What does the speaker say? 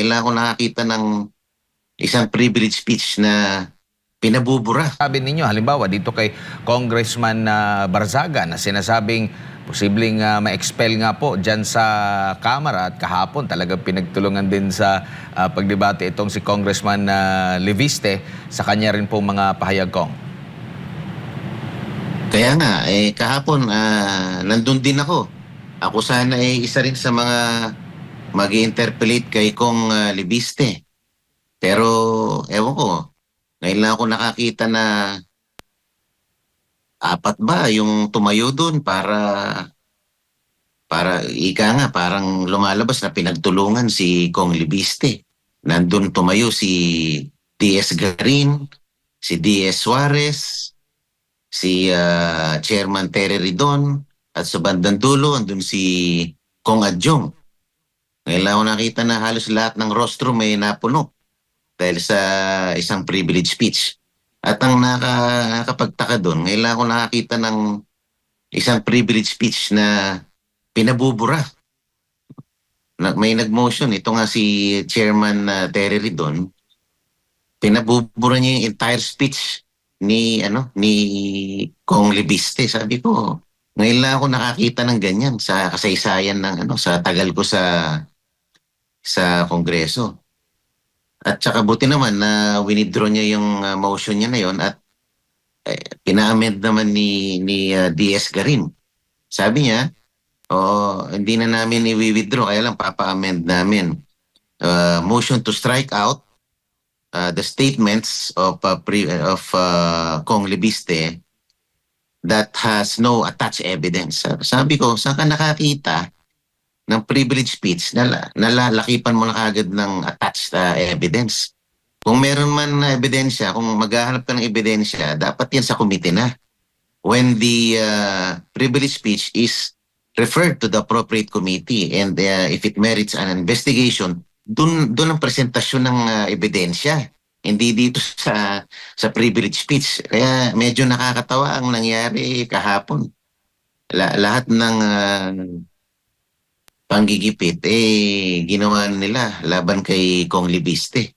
ngayon ako nakakita ng isang privilege speech na pinabubura. Sabi ninyo, halimbawa dito kay Congressman Barzaga na sinasabing posibleng ma-expel nga po dyan sa Kamara at kahapon talagang pinagtulungan din sa pagdebate itong si Congressman Leviste sa kanya rin po mga pahayag kong. Kaya nga, kahapon nandun din ako. Ako sana isa rin sa mga mag-interpellate kay Kong Libiste. Pero ewan ko, ngayon lang ako nakakita na apat ba yung tumayo doon para ika nga parang lumalabas na pinagtulungan si Kong Libiste. Nandun tumayo si D.S. Garin, si D.S. Suarez, si Chairman Terry Ridon, at sa bandang dulo andun si Kong Adjong. Ngayon lang ako nakita na halos lahat ng rostrum may napuno dahil sa isang privilege speech. At ang nakapagtaka doon, ngayon lang ako nakakita ng isang privilege speech na pinabubura. May nag-motion, ito nga si Chairman Terry Ridon, pinabubura niya yung entire speech ni Kong Libiste. Sabi ko, ngayon lang ako nakakita ng ganyan sa kasaysayan ng sa tagal ko sa Kongreso. At saka buti naman na winidraw niya yung motion niya na yon at pina-amend naman ni DS Garin. Sabi niya, hindi na namin i-withdraw, kaya lang papa-amend namin. Motion to strike out the statements of Kong Libiste that has no attached evidence. Sabi ko, saan ka nakakita ng privilege speech na nalalakipan mo na kagad ng attached evidence? Kung meron man na ebidensya, kung maghahanap ka ng ebidensya, dapat yan sa committee na. When the privilege speech is referred to the appropriate committee and if it merits an investigation, dun ang presentasyon ng ebidensya. Hindi dito sa privilege speech. Kaya medyo nakakatawa ang nangyari kahapon. Lahat ng panggigipit, ginawa nila laban kay Kong Libiste.